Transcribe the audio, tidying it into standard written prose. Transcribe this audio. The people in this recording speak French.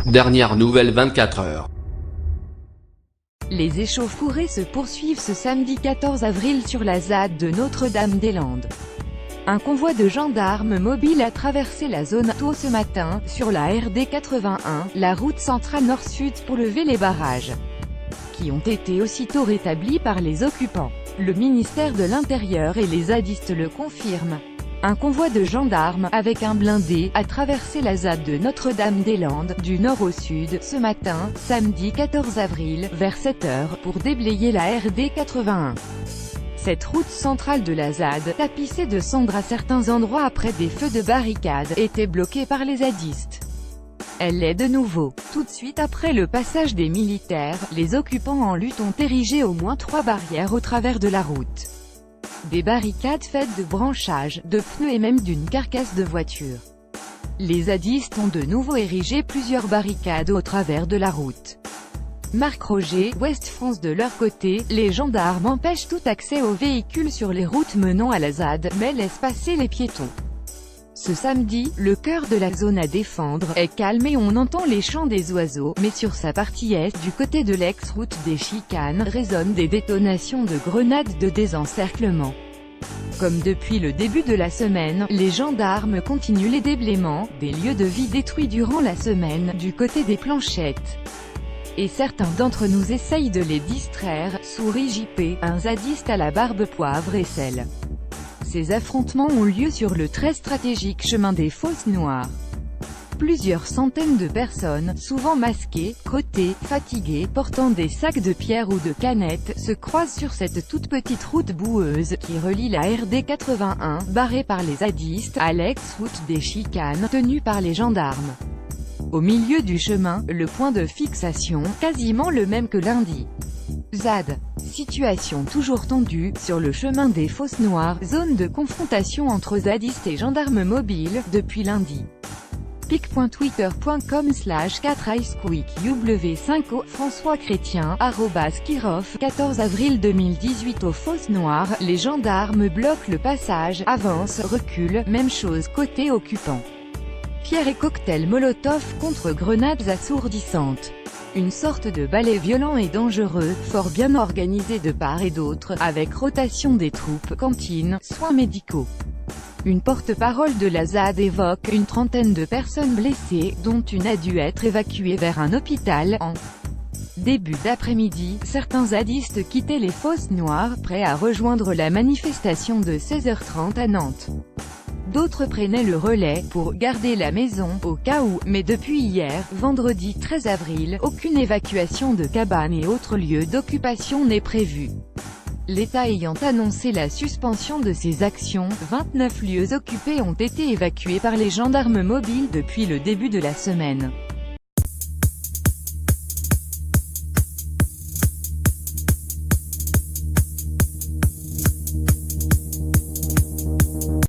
Dernière nouvelle 24 heures. Les échauffourées se poursuivent ce samedi 14 avril sur la ZAD de Notre-Dame-des-Landes. Un convoi de gendarmes mobiles a traversé la zone tôt ce matin, sur la RD 81, la route centrale nord-sud pour lever les barrages, qui ont été aussitôt rétablis par les occupants. Le ministère de l'Intérieur et les zadistes le confirment. Un convoi de gendarmes, avec un blindé, a traversé la ZAD de Notre-Dame-des-Landes, du nord au sud, ce matin, samedi 14 avril, vers 7 h, pour déblayer la RD 81. Cette route centrale de la ZAD, tapissée de cendres à certains endroits après des feux de barricade, était bloquée par les zadistes. Elle l'est de nouveau. Tout de suite après le passage des militaires, les occupants en lutte ont érigé au moins 3 barrières au travers de la route. Des barricades faites de branchages, de pneus et même d'une carcasse de voiture. Les zadistes ont de nouveau érigé plusieurs barricades au travers de la route. Marc Roger, Ouest France. De leur côté, les gendarmes empêchent tout accès aux véhicules sur les routes menant à la ZAD, mais laissent passer les piétons. Ce samedi, le cœur de la zone à défendre est calme et on entend les chants des oiseaux, mais sur sa partie est, du côté de l'ex-route des Chicanes, résonnent des détonations de grenades de désencerclement. Comme depuis le début de la semaine, les gendarmes continuent les déblaiements, des lieux de vie détruits durant la semaine, du côté des planchettes. Et certains d'entre nous essayent de les distraire, sourit JP, un zadiste à la barbe poivre et sel. Ces affrontements ont lieu sur le très stratégique chemin des Fosses Noires. Plusieurs centaines de personnes, souvent masquées, crottées, fatiguées, portant des sacs de pierre ou de canettes, se croisent sur cette toute petite route boueuse, qui relie la RD 81, barrée par les zadistes, à l'ex-route des Chicanes, tenue par les gendarmes. Au milieu du chemin, le point de fixation, quasiment le même que lundi. ZAD. Situation toujours tendue, sur le chemin des Fosses Noires, zone de confrontation entre zadistes et gendarmes mobiles, depuis lundi. pic.twitter.com/4icesqueekw5o François Chrétien, @Kirov, 14 avril 2018. Aux Fosses Noires, les gendarmes bloquent le passage, avancent, reculent, même chose côté occupant. Pierre et cocktails Molotov contre grenades assourdissantes. Une sorte de ballet violent et dangereux, fort bien organisé de part et d'autre, avec rotation des troupes, cantines, soins médicaux. Une porte-parole de la ZAD évoque une trentaine de personnes blessées, dont une a dû être évacuée vers un hôpital. En début d'après-midi, certains zadistes quittaient les Fosses Noires, prêts à rejoindre la manifestation de 16h30 à Nantes. D'autres prenaient le relais, pour garder la maison, au cas où, mais depuis hier, vendredi 13 avril, aucune évacuation de cabanes et autres lieux d'occupation n'est prévue. L'État ayant annoncé la suspension de ces actions, 29 lieux occupés ont été évacués par les gendarmes mobiles depuis le début de la semaine.